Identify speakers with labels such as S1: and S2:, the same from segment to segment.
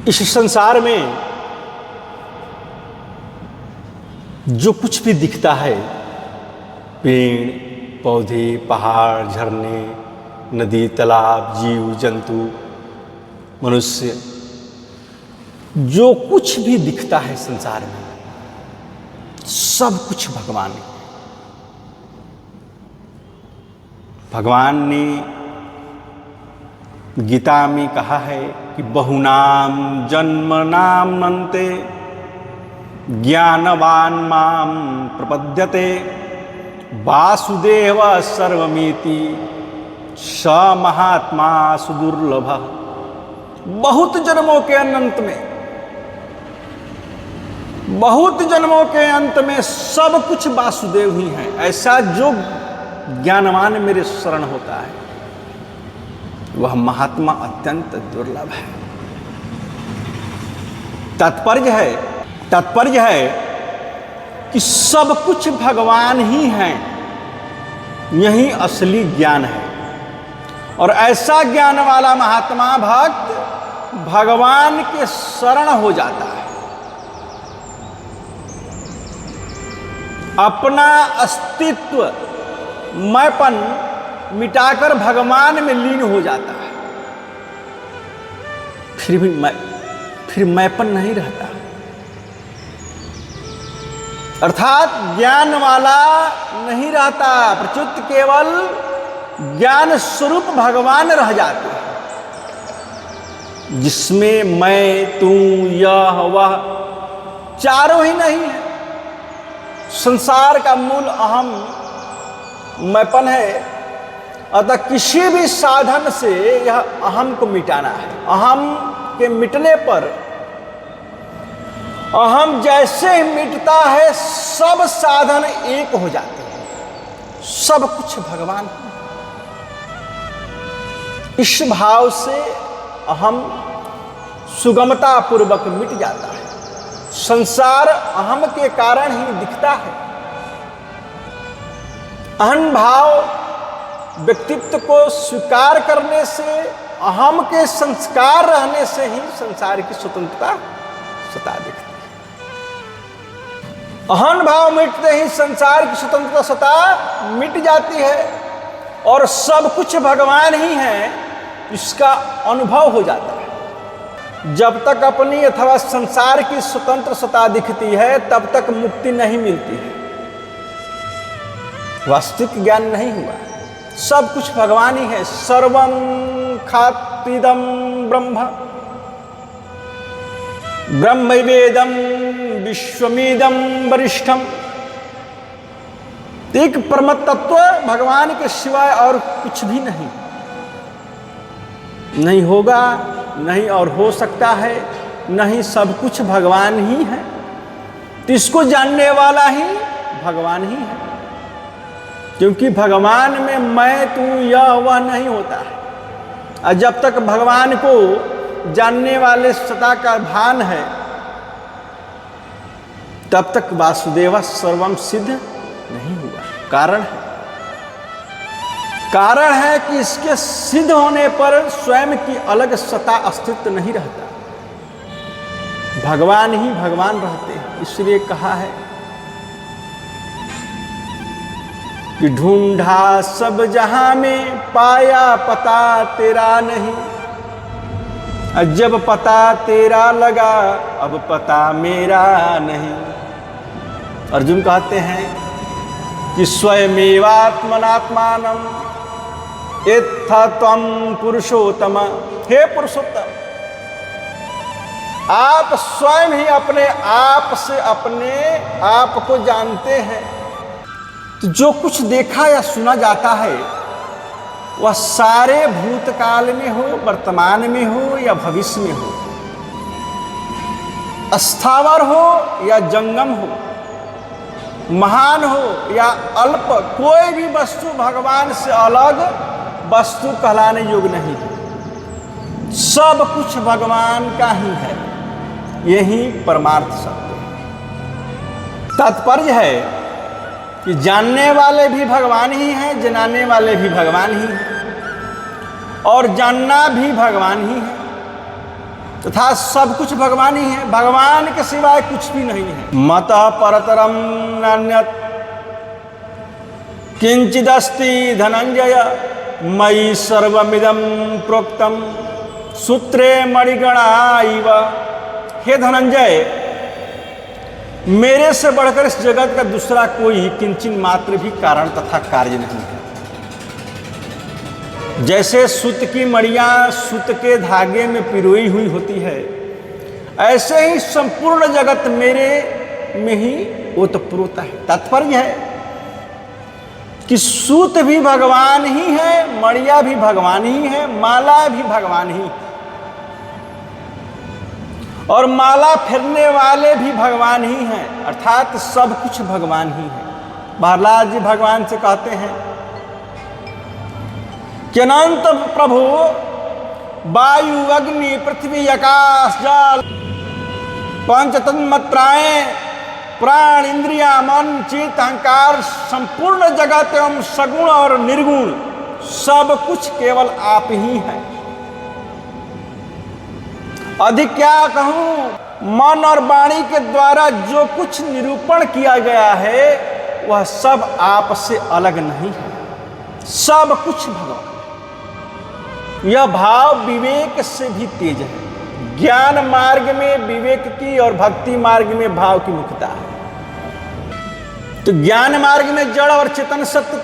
S1: इस संसार में जो कुछ भी दिखता है, पेड़ पौधे, पहाड़, झरने, नदी, तालाब, जीव जंतु, मनुष्य, जो कुछ भी दिखता है संसार में, सब कुछ भगवान है। भगवान ने गीता में कहा है कि बहुनाम जन्मनाम अन्ते ज्ञानवान माम प्रपद्यते वासुदेव सर्वमिति स महात्मा सुदुर्लभ। बहुत जन्मों के अनंत में, बहुत जन्मों के अंत में सब कुछ वासुदेव ही है। ऐसा जो ज्ञानवान मेरे शरण होता है वह महात्मा अत्यंत दुर्लभ है। तात्पर्य है कि सब कुछ भगवान ही है, यही असली ज्ञान है। और ऐसा ज्ञान वाला महात्मा भक्त भगवान के शरण हो जाता है, अपना अस्तित्व मैंपन मिटाकर भगवान में लीन हो जाता है। फिर मैंपन नहीं रहता, अर्थात ज्ञान वाला नहीं रहता, प्रत्युत केवल ज्ञान स्वरूप भगवान रह जाते हैं, जिसमें मैं, तू, यह, वह चारों ही नहीं है। संसार का मूल अहम मैंपन है। अतः किसी भी साधन से यह अहम को मिटाना है। अहम के मिटने पर, अहम जैसे ही मिटता है, सब साधन एक हो जाते हैं, सब कुछ भगवान। इस भाव से अहम सुगमता पूर्वक मिट जाता है। संसार अहम के कारण ही दिखता है। अहम भाव व्यक्तित्व को स्वीकार करने से, अहम के संस्कार रहने से ही संसार की स्वतंत्रता सता दिखती है। अहम भाव मिटते ही संसार की स्वतंत्रता सता मिट जाती है और सब कुछ भगवान ही है, इसका अनुभव हो जाता है। जब तक अपनी अथवा संसार की स्वतंत्र सत्ता दिखती है, तब तक मुक्ति नहीं मिलती है, वास्तविक ज्ञान नहीं हुआ। सब कुछ भगवान ही है। सर्वं खात्विदं ब्रह्म ब्रह्मैवेदं विश्वमिदं वरिष्ठम। एक परम तत्व भगवान के सिवाय और कुछ भी नहीं, नहीं होगा, नहीं और हो सकता है, नहीं, सब कुछ भगवान ही है। तो इसको जानने वाला ही भगवान ही है, क्योंकि भगवान में मैं, तू, यह, वह नहीं होता है। और जब तक भगवान को जानने वाले सत्ता का भान है, तब तक वासुदेव सर्वम सिद्ध नहीं हुआ। कारण है कि इसके सिद्ध होने पर स्वयं की अलग सत्ता अस्तित्व नहीं रहता, भगवान ही भगवान रहते हैं। इसलिए कहा है कि ढूंढा सब जहां में, पाया पता तेरा नहीं। जब पता तेरा लगा, अब पता मेरा नहीं। अर्जुन कहते हैं कि स्वयमेवात्मनात्मानं एत्था त्वं पुरुषोत्तम। हे पुरुषोत्तम, आप स्वयं ही अपने आप से अपने आप को जानते हैं। तो जो कुछ देखा या सुना जाता है वह सारे भूतकाल में हो, वर्तमान में हो या भविष्य में हो, स्थावर हो या जंगम हो, महान हो या अल्प, कोई भी वस्तु भगवान से अलग वस्तु कहलाने योग्य नहीं है। सब कुछ भगवान का ही है, यही परमार्थ सत्य है। तात्पर्य है कि जानने वाले भी भगवान ही हैं, जनाने वाले भी भगवान ही हैं, और जानना भी भगवान ही है। तथा सब कुछ भगवान ही है, भगवान के सिवाय कुछ भी नहीं है। मतः परतरम नान्यत् किंचिदस्ति धनंजय मयि सर्वमिदं प्रोक्तम सूत्रे मणिगणा इव। हे धनंजय, मेरे से बढ़कर इस जगत का दूसरा कोई किंचिन मात्र भी कारण तथा कार्य नहीं है। जैसे सूत की मणियां सूत के धागे में पिरोई हुई होती है, ऐसे ही संपूर्ण जगत मेरे में ही ओतप्रोत है। तात्पर्य है कि सूत भी भगवान ही है, मणिया भी भगवान ही है, माला भी भगवान ही, और माला फिरने वाले भी भगवान ही हैं, अर्थात सब कुछ भगवान ही है। प्रहलाद जी भगवान से कहते हैं कि अनंत प्रभु वायु अग्नि पृथ्वी आकाश जल पंच तन्मात्राएं प्राण इंद्रिया मन चित्त अहंकार संपूर्ण जगत एवं सगुण और निर्गुण सब कुछ केवल आप ही हैं। अधिक क्या कहूं, मन और वाणी के द्वारा जो कुछ निरूपण किया गया है वह सब आप से अलग नहीं है, सब कुछ भगवान। यह भाव विवेक से भी तेज है। ज्ञान मार्ग में विवेक की और भक्ति मार्ग में भाव की मुख्यता है। तो ज्ञान मार्ग में जड़ और चेतन सत्य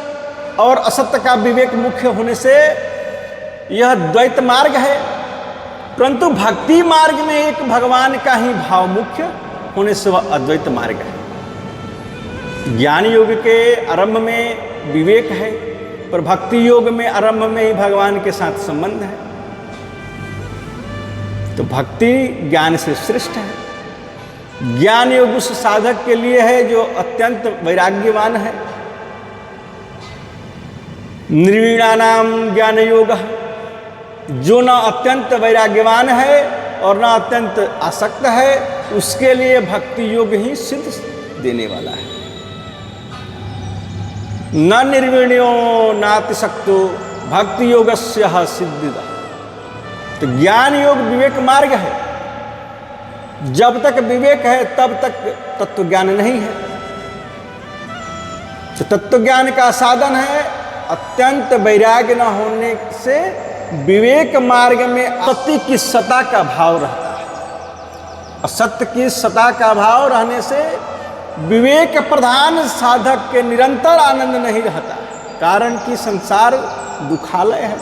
S1: और असत्य का विवेक मुख्य होने से यह द्वैत मार्ग है, परंतु भक्ति मार्ग में एक भगवान का ही भाव मुख्य होने से वह अद्वैत मार्ग है। ज्ञान योग के आरंभ में विवेक है, पर भक्ति योग में आरंभ में ही भगवान के साथ संबंध है। तो भक्ति ज्ञान से श्रेष्ठ है। ज्ञान योग उस साधक के लिए है जो अत्यंत वैराग्यवान है। निर्वीणानाम ज्ञान योग, जो न अत्यंत वैराग्यवान है और न अत्यंत आसक्त है, उसके लिए भक्ति योग ही सिद्ध देने वाला है। न निर्वीण्यो नातिशक्तो भक्ति योगस्य सिद्धिदा। तो ज्ञान योग विवेक मार्ग है। जब तक विवेक है तब तक तत्व ज्ञान नहीं है। तो तत्व ज्ञान का साधन है अत्यंत वैराग्य न होने से विवेक मार्ग में असत्य की सत्ता का भाव रहता है। असत्य की सत्ता का भाव रहने से विवेक प्रधान साधक के निरंतर आनंद नहीं रहता, कारण कि संसार दुखालय है।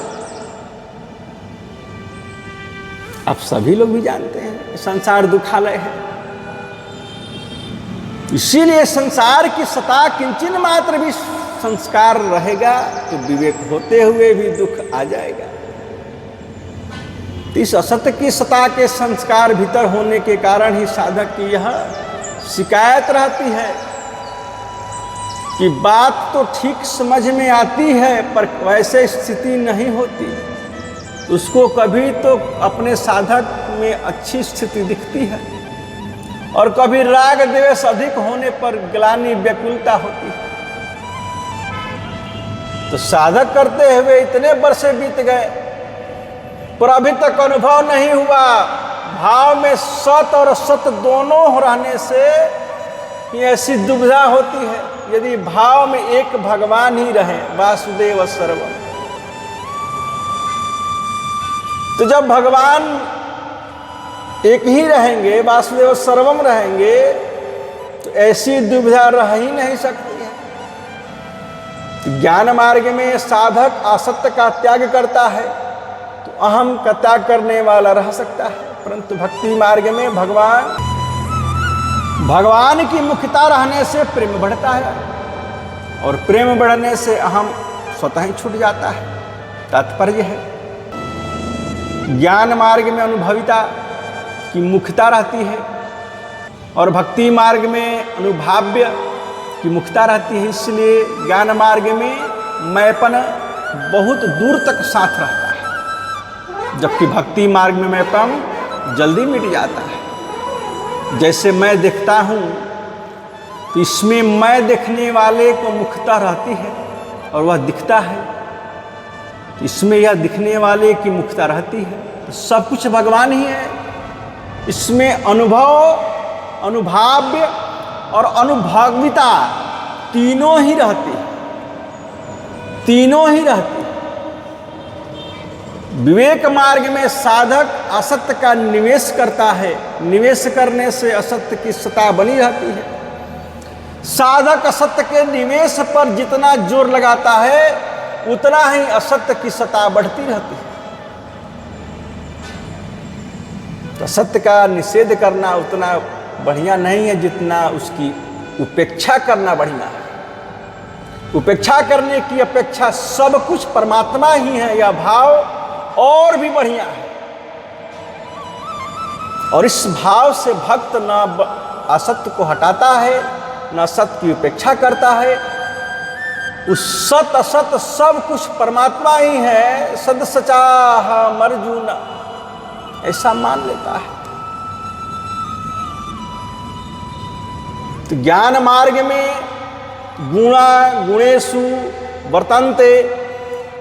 S1: आप सभी लोग भी जानते हैं संसार दुखालय है। इसीलिए संसार की सत्ता किंचन मात्र भी संस्कार रहेगा तो विवेक होते हुए भी दुख आ जाएगा। इस असत्य की सत्ता के संस्कार भीतर होने के कारण ही साधक की यह शिकायत रहती है कि बात तो ठीक समझ में आती है पर वैसे स्थिति नहीं होती। उसको कभी तो अपने साधक में अच्छी स्थिति दिखती है और कभी राग द्वेष अधिक होने पर ग्लानि व्याकुलता होती है। तो साधक करते हुए इतने वर्ष बीत गए पर अभी तक अनुभव नहीं हुआ। भाव में सत और असत दोनों रहने से ऐसी दुविधा होती है। यदि भाव में एक भगवान ही रहे, वासुदेव सर्वम, तो जब भगवान एक ही रहेंगे, वासुदेव सर्वम रहेंगे, तो ऐसी दुविधा रह ही नहीं सकती है। तो ज्ञान मार्ग में साधक असत्य का त्याग करता है तो अहम का त्याग करने वाला रह सकता है, परंतु भक्ति मार्ग में भगवान की मुख्यता रहने से प्रेम बढ़ता है और प्रेम बढ़ने से अहम स्वतः ही छूट जाता है। तात्पर्य है ज्ञान मार्ग में अनुभविता की मुख्यता रहती है और भक्ति मार्ग में अनुभाव्य की मुख्यता रहती है। इसलिए ज्ञान मार्ग में मैपन बहुत दूर तक साथ रहता है, जबकि भक्ति मार्ग में मैपन जल्दी मिट जाता है। जैसे मैं देखता हूँ तो इसमें मैं देखने वाले को मुख्यता रहती है और वह दिखता है, तो इसमें यह दिखने वाले की मुख्यता रहती है। तो सब कुछ भगवान ही है, इसमें अनुभव, अनुभाव्य और अनुभविता तीनों ही रहती है, तीनों ही रहती है। विवेक मार्ग में साधक असत्य का निवेश करता है, निवेश करने से असत्य की सत्ता बनी रहती है। साधक असत्य के निवेश पर जितना जोर लगाता है उतना ही असत्य की सत्ता बढ़ती रहती है। तो सत्य का निषेध करना उतना बढ़िया नहीं है जितना उसकी उपेक्षा करना बढ़िया है। उपेक्षा करने की अपेक्षा सब कुछ परमात्मा ही है, यह भाव और भी बढ़िया है। और इस भाव से भक्त न असत्य को हटाता है, न सत्य की उपेक्षा करता है। उस सत असत सब कुछ परमात्मा ही है, सद सचाह अर्जुन, ऐसा मान लेता है। तो ज्ञान मार्ग में गुणा गुणेषु वर्तन्ते,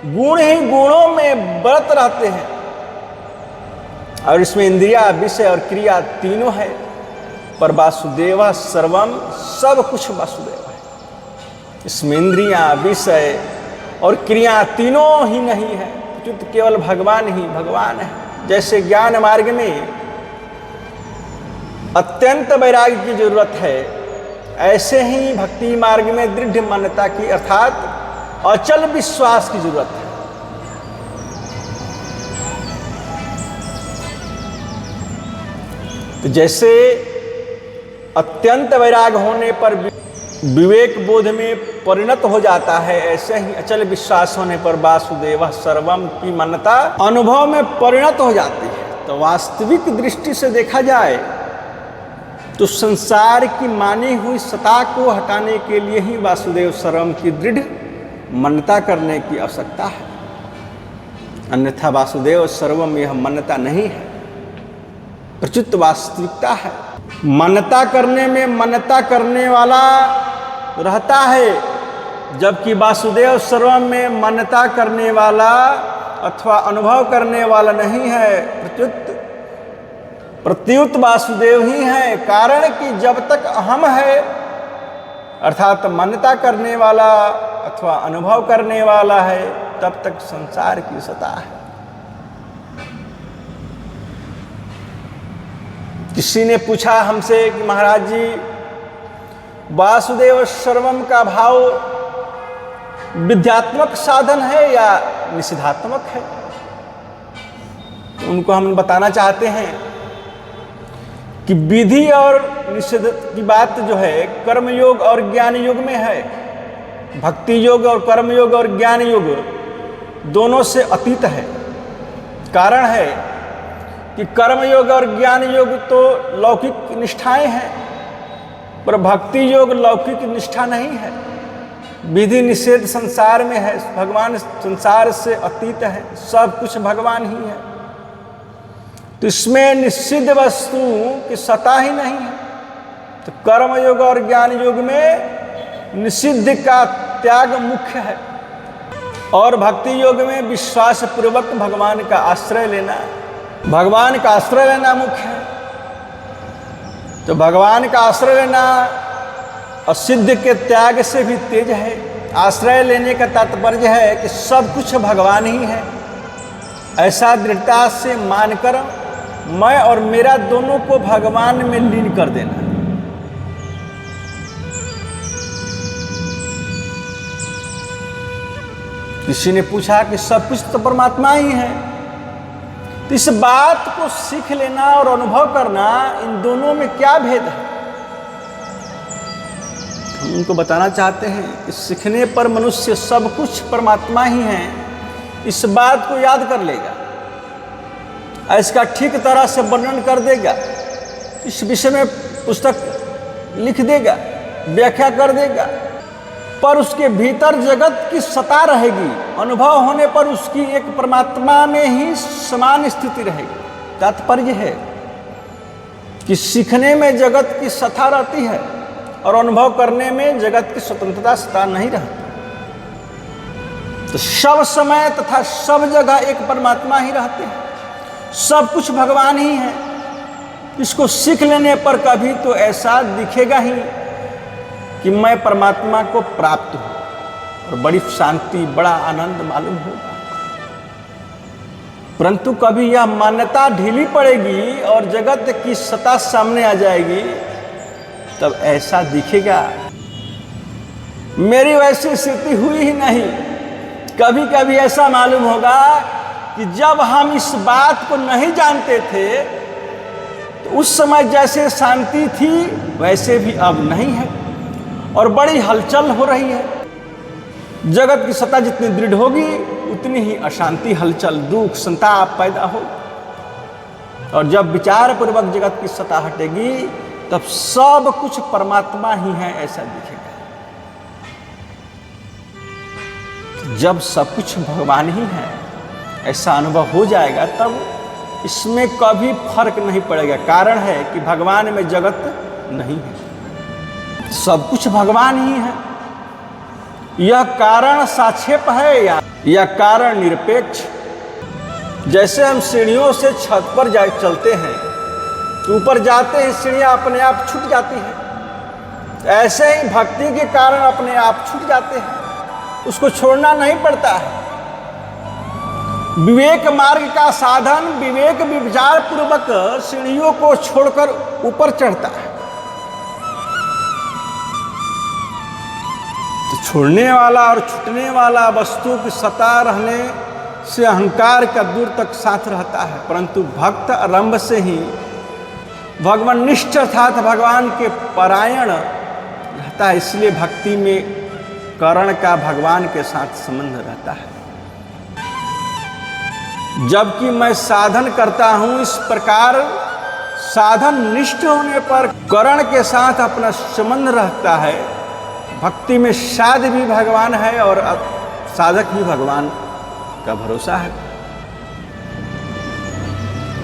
S1: गुण ही गुणों में बरत रहते हैं। और इसमें इंद्रिया, विषय और क्रिया तीनों है। पर वासुदेव सर्वम, सब कुछ वासुदेव है। इसमें इंद्रिया, विषय और क्रिया तीनों ही नहीं है, तो केवल भगवान ही भगवान है। जैसे ज्ञान मार्ग में अत्यंत वैराग्य की जरूरत है, ऐसे ही भक्ति मार्ग में दृढ़ मान्यता की अर्थात अचल विश्वास की जरूरत है। तो जैसे अत्यंत वैराग्य होने पर विवेक बोध में परिणत हो जाता है, ऐसे ही अचल विश्वास होने पर वासुदेव सर्वम की मान्यता अनुभव में परिणत हो जाती है। तो वास्तविक दृष्टि से देखा जाए तो संसार की मानी हुई सत्ता को हटाने के लिए ही वासुदेव सर्वम की दृढ़ मान्यता करने की आवश्यकता है। अन्यथा वासुदेव सर्वम यह मान्यता नहीं है, प्रचुत वास्तविकता है। मान्यता करने में मान्यता करने वाला रहता है, जबकि वासुदेव सर्वम में मान्यता करने वाला अथवा अनुभव करने वाला नहीं है, प्रत्युत वासुदेव ही है। कारण कि जब तक अहम है अर्थात मान्यता करने वाला अथवा अनुभव करने वाला है, तब तक संसार की सत्ता है। किसी ने पूछा हमसे कि महाराज जी, वासुदेव सर्वम का भाव विद्यात्मक साधन है या निषेधात्मक है? तो उनको हम बताना चाहते हैं कि विधि और निषेध की बात जो है कर्मयोग और ज्ञान योग में है। भक्ति योग और कर्मयोग और ज्ञान योग दोनों से अतीत है। कारण है कि कर्मयोग और ज्ञान योग तो लौकिक निष्ठाएं हैं, पर भक्ति योग लौकिक निष्ठा नहीं है। विधि निषेध संसार में है, भगवान संसार से अतीत है, सब कुछ भगवान ही है। तो इसमें निषिद्ध वस्तु की सत्ता ही नहीं है। तो कर्म योग और ज्ञान योग में निषिद्ध का त्याग मुख्य है, और भक्ति योग में विश्वास पूर्वक भगवान का आश्रय लेना, भगवान का आश्रय लेना मुख्य है। तो भगवान का आश्रय लेना असिद्ध के त्याग से भी तेज है। आश्रय लेने का तात्पर्य है कि सब कुछ भगवान ही है, ऐसा दृढ़ता से मानकर मैं और मेरा दोनों को भगवान में लीन कर देना। किसी ने पूछा कि सब कुछ तो परमात्मा ही है, तो इस बात को सीख लेना और अनुभव करना, इन दोनों में क्या भेद है? हम उनको बताना चाहते हैं कि सीखने पर मनुष्य सब कुछ परमात्मा ही है, इस बात को याद कर लेगा, इसका ठीक तरह से वर्णन कर देगा, इस विषय में पुस्तक लिख देगा, व्याख्या कर देगा, पर उसके भीतर जगत की सत्ता रहेगी। अनुभव होने पर उसकी एक परमात्मा में ही समान स्थिति रहेगी। तात्पर्य है कि सीखने में जगत की सत्ता रहती है और अनुभव करने में जगत की स्वतंत्रता सत्ता नहीं रहती। तो सब समय तथा सब जगह एक परमात्मा ही रहते हैं, सब कुछ भगवान ही है। इसको सीख लेने पर कभी तो ऐसा दिखेगा ही कि मैं परमात्मा को प्राप्त हूं और बड़ी शांति, बड़ा आनंद मालूम होगा। परंतु कभी यह मान्यता ढीली पड़ेगी और जगत की सत्ता सामने आ जाएगी, तब ऐसा दिखेगा। मेरी वैसी स्थिति हुई ही नहीं। कभी कभी ऐसा मालूम होगा कि जब हम इस बात को नहीं जानते थे तो उस समय जैसे शांति थी वैसे भी अब नहीं है और बड़ी हलचल हो रही है। जगत की सत्ता जितनी दृढ़ होगी उतनी ही अशांति, हलचल, दुख, संताप पैदा हो। और जब विचार पूर्वक जगत की सत्ता हटेगी तब सब कुछ परमात्मा ही है ऐसा दिखेगा। जब सब कुछ भगवान ही है ऐसा अनुभव हो जाएगा तब इसमें कभी फर्क नहीं पड़ेगा। कारण है कि भगवान में जगत नहीं है, सब कुछ भगवान ही है। यह कारण साक्षेप है या कारण निरपेक्ष। जैसे हम सीढ़ियों से छत पर चलते हैं तो ऊपर जाते ही सीढ़ियां अपने आप छूट जाती हैं, ऐसे ही भक्ति के कारण अपने आप छूट जाते हैं, उसको छोड़ना नहीं पड़ता है। विवेक मार्ग का साधन विवेक विचार पूर्वक सीढ़ियों को छोड़कर ऊपर चढ़ता है। तो छोड़ने वाला और छूटने वाला वस्तु की सत्ता रहने से अहंकार का दूर तक साथ रहता है। परंतु भक्त आरंभ से ही भगवानिष्ठ अर्थात भगवान के परायण रहता है, इसलिए भक्ति में करण का भगवान के साथ संबंध रहता है। जबकि मैं साधन करता हूं, इस प्रकार साधन निष्ठ होने पर करण के साथ अपना संबंध रहता है। भक्ति में साध भी भगवान है और साधक भी भगवान का भरोसा है।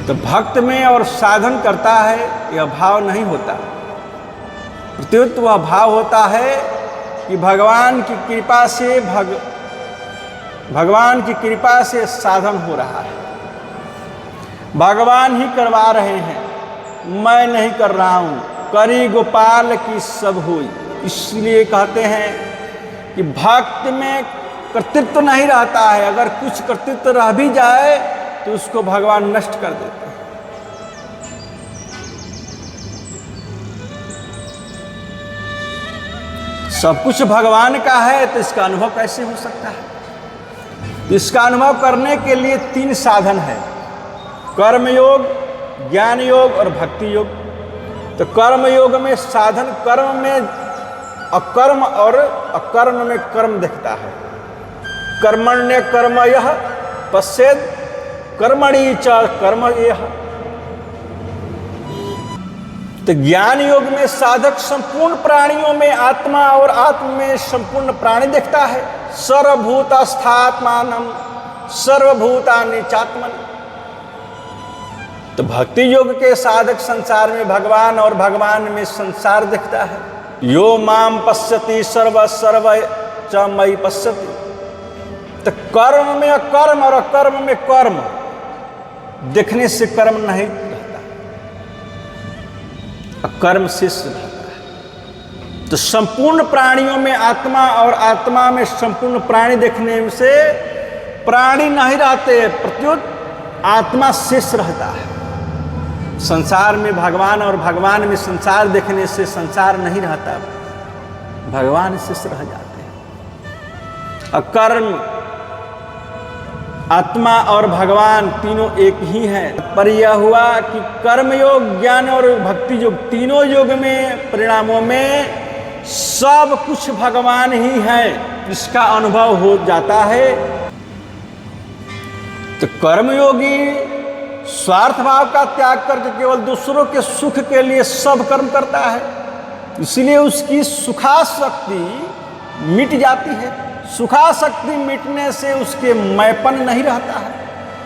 S1: तो भक्त में और साधन करता है यह भाव नहीं होता, प्रत्युत वह भाव होता है कि भगवान की कृपा से भगवान की कृपा से साधन हो रहा है, भगवान ही करवा रहे हैं, मैं नहीं कर रहा हूं। करी गोपाल की सब हुई। इसलिए कहते हैं कि भक्त में कर्तृत्व नहीं रहता है। अगर कुछ कर्तृत्व रह भी जाए तो उसको भगवान नष्ट कर देते हैं। सब कुछ भगवान का है तो इसका अनुभव कैसे हो सकता है? तो इसका अनुभव करने के लिए 3 साधन है, कर्म योग, ज्ञान योग और भक्ति योग। तो कर्म योग में साधन कर्म में अकर्म और अकर्म में कर्म दिखता है। कर्मण्य कर्म यह पश्चेद कर्मणि च कर्म यह। तो ज्ञान योग में साधक संपूर्ण प्राणियों में आत्मा और आत्मा में संपूर्ण प्राणी देखता है। सर्वभूतस्थात्मानं सर्वभूतानि चात्मन। तो भक्ति योग के साधक संसार में भगवान और भगवान में संसार दिखता है। यो माम पश्यति सर्व सर्व च मयि पश्यति। तो कर्म में कर्म और अकर्म में कर्म देखने से कर्म नहीं रहता, अकर्म शेष रहता है। तो संपूर्ण प्राणियों में आत्मा और आत्मा में संपूर्ण प्राणी देखने से प्राणी नहीं रहते, प्रत्युत आत्मा शेष रहता है। संसार में भगवान और भगवान में संसार देखने से संसार नहीं रहता, भगवान शेष रह जाते हैं। अकर्म आत्मा और भगवान तीनों एक ही हैं। पर यह हुआ कि कर्म योग, ज्ञान और भक्ति योग, तीनों योग में परिणामों में सब कुछ भगवान ही है, इसका अनुभव हो जाता है। तो कर्मयोगी स्वार्थ भाव का त्याग करके केवल दूसरों के सुख के लिए सब कर्म करता है, इसलिए उसकी सुखासक्ति मिट जाती है। सुखासक्ति मिटने से उसके मैपन नहीं रहता है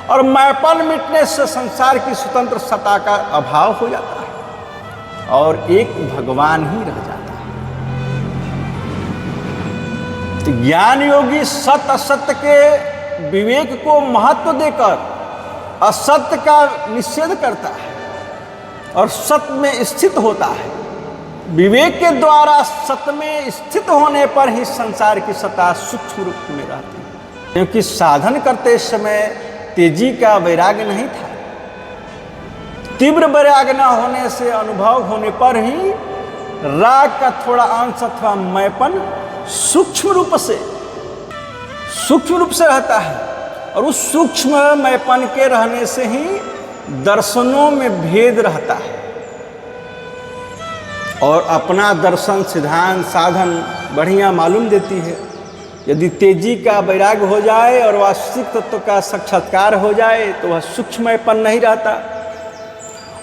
S1: और मैपन मिटने से संसार की स्वतंत्र सत्ता का अभाव हो जाता है और एक भगवान ही रह जाता है। तो ज्ञान योगी सत्य असत्य के विवेक को महत्व देकर असत्य का निषेध करता है और सत्य में स्थित होता है। विवेक के द्वारा सत्य में स्थित होने पर ही संसार की सत्ता सूक्ष्म रूप में रहती है। क्योंकि साधन करते समय तेजी का वैराग्य नहीं था। तीव्र वैराग्य न होने से, अनुभव होने पर ही राग का थोड़ा अंश अथवा मैपन सूक्ष्म रूप से रहता है। और उस सूक्ष्म मैपन के रहने से ही दर्शनों में भेद रहता है। और अपना दर्शन, सिद्धांत, साधन बढ़िया मालूम देती है। यदि तेजी का वैराग्य हो जाए और वास्तविक तत्व का साक्षात्कार हो जाए तो वह सूक्ष्मपन नहीं रहता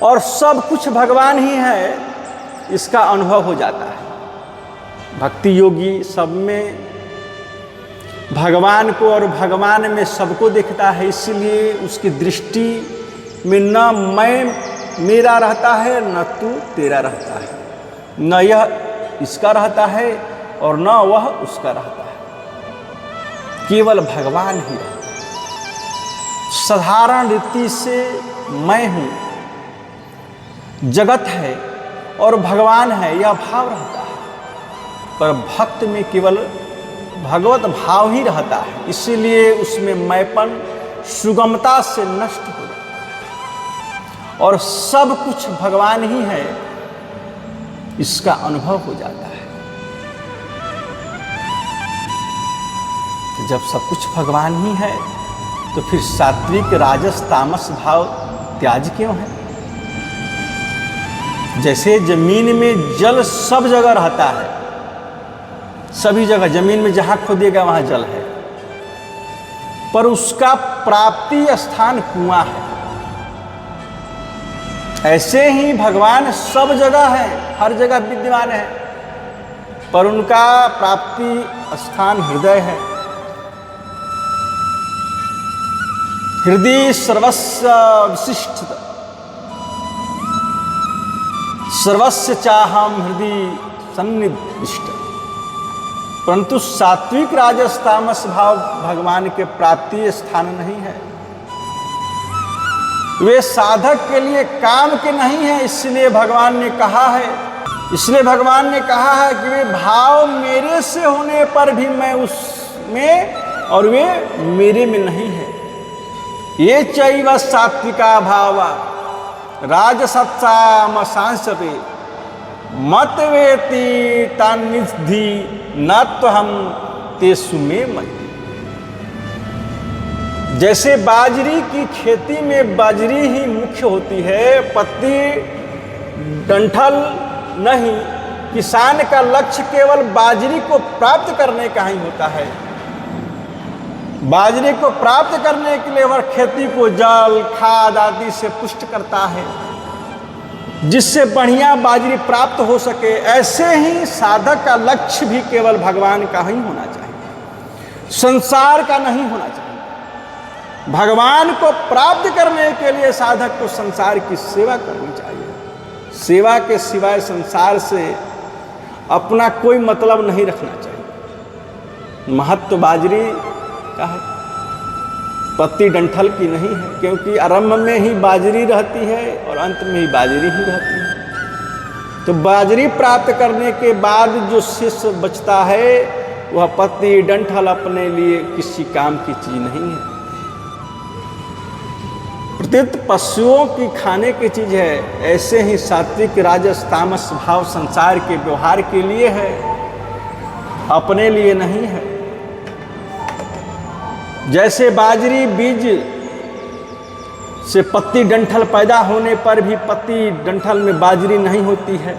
S1: और सब कुछ भगवान ही है, इसका अनुभव हो जाता है। भक्ति योगी सब में भगवान को और भगवान में सबको देखता है, इसलिए उसकी दृष्टि में न मैं मेरा रहता है, न तू तेरा रहता है, न यह इसका रहता है और न वह उसका रहता है। केवल भगवान ही रहता है। साधारण रीति से मैं हूँ, जगत है और भगवान है, यह भाव रहता है। पर भक्त में केवल भगवत भाव ही रहता है, इसीलिए उसमें मैपन सुगमता से नष्ट हो जाता है और सब कुछ भगवान ही है, इसका अनुभव हो जाता है। तो जब सब कुछ भगवान ही है तो फिर सात्विक, राजस, तामस भाव त्याज क्यों है? जैसे जमीन में जल सब जगह रहता है, सभी जगह जमीन में जहां खोदिएगा वहां जल है, पर उसका प्राप्ति स्थान कुआं है। ऐसे ही भगवान सब जगह है, हर जगह विद्यमान है, पर उनका प्राप्ति स्थान हृदय है। हृदय सर्वस्व विशिष्ट, सर्वस्य चाहम हृदय सन्निविष्ट। परंतु सात्विक, राजस, तामस भाव भगवान के प्राप्ति स्थान नहीं है। वे साधक के लिए काम के नहीं है, इसलिए भगवान ने कहा है कि वे भाव मेरे से होने पर भी मैं उसमें और वे मेरे में नहीं है। ये चैव सात्विका भावा राजसत्सामसांसपे मत वेति तान्निधि न तो हम तेसु में मई। जैसे बाजरी की खेती में बाजरी ही मुख्य होती है, पत्ती डंठल नहीं। किसान का लक्ष्य केवल बाजरी को प्राप्त करने का ही होता है। बाजरे को प्राप्त करने के लिए वह खेती को जल, खाद आदि से पुष्ट करता है, जिससे बढ़िया बाजरी प्राप्त हो सके। ऐसे ही साधक का लक्ष्य भी केवल भगवान का ही होना चाहिए, संसार का नहीं होना चाहिए। भगवान को प्राप्त करने के लिए साधक को संसार की सेवा करनी चाहिए। सेवा के सिवाय संसार से अपना कोई मतलब नहीं रखना चाहिए। महत्व बाजरी का है, पत्ती डंठल की नहीं है, क्योंकि आरंभ में ही बाजरी रहती है और अंत में ही बाजरी ही रहती है। तो बाजरी प्राप्त करने के बाद जो शेष बचता है वह पत्ती डंठल अपने लिए किसी काम की चीज नहीं है। प्रत्येक पशुओं की खाने की चीज है। ऐसे ही सात्विक, राजस, तामस भाव संसार के व्यवहार के लिए है, अपने लिए नहीं है। जैसे बाजरी बीज से पत्ती डंठल पैदा होने पर भी पत्ती डंठल में बाजरी नहीं होती है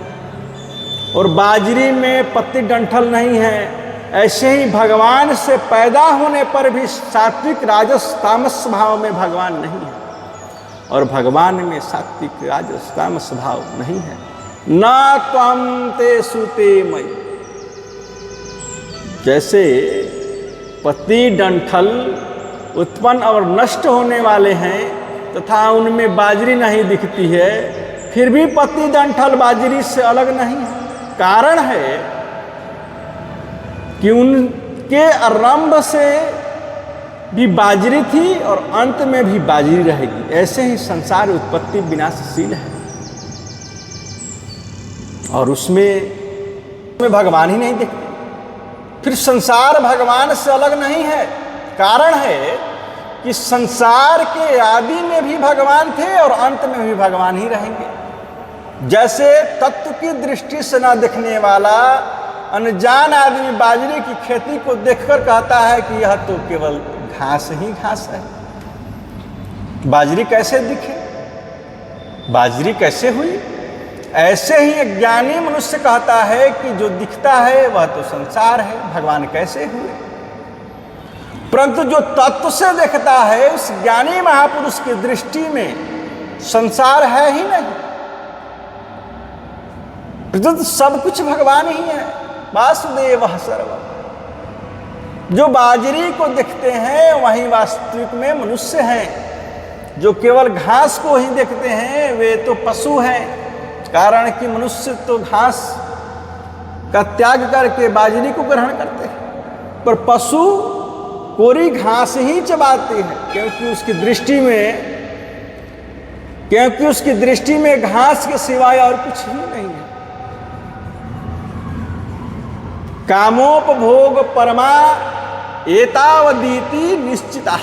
S1: और बाजरी में पत्ती डंठल नहीं है, ऐसे ही भगवान से पैदा होने पर भी सात्विक, राजस, तामस भाव में भगवान नहीं है और भगवान में सात्विक, राजस, तामस भाव नहीं है। न त्वं तेषु ते मयि। जैसे पत्ती डंठल उत्पन्न और नष्ट होने वाले हैं तथा उनमें बाजरी नहीं दिखती है, फिर भी पत्ती डंठल बाजरी से अलग नहीं है। कारण है कि उनके आरंभ से भी बाजरी थी और अंत में भी बाजरी रहेगी। ऐसे ही संसार उत्पत्ति विनाशशील है। और उसमें भगवान ही नहीं दिखते। फिर संसार भगवान से अलग नहीं है। कारण है कि संसार के आदि में भी भगवान थे और अंत में भी भगवान ही रहेंगे। जैसे तत्व की दृष्टि से न दिखने वाला अनजान आदमी बाजरे की खेती को देखकर कहता है कि यह तो केवल घास ही घास है। बाजरी कैसे दिखे, बाजरी कैसे हुई? ऐसे ही एक ज्ञानी मनुष्य कहता है कि जो दिखता है वह तो संसार है, भगवान कैसे हुए? परंतु जो तत्व से देखता है उस ज्ञानी महापुरुष की दृष्टि में संसार है ही नहीं, तो सब कुछ भगवान ही है। वासुदेव सर्वम्। जो बाजरी को देखते हैं वही वास्तविक में मनुष्य हैं। जो केवल घास को ही देखते हैं वे तो पशु हैं। कारण कि मनुष्य तो घास का त्याग करके बाजरी को ग्रहण करते हैं, पर पशु कोरी घास ही चबाते हैं, क्योंकि उसकी दृष्टि में घास के सिवाय और कुछ ही नहीं है। कामोपभोग परमा एतावदीति निश्चिता।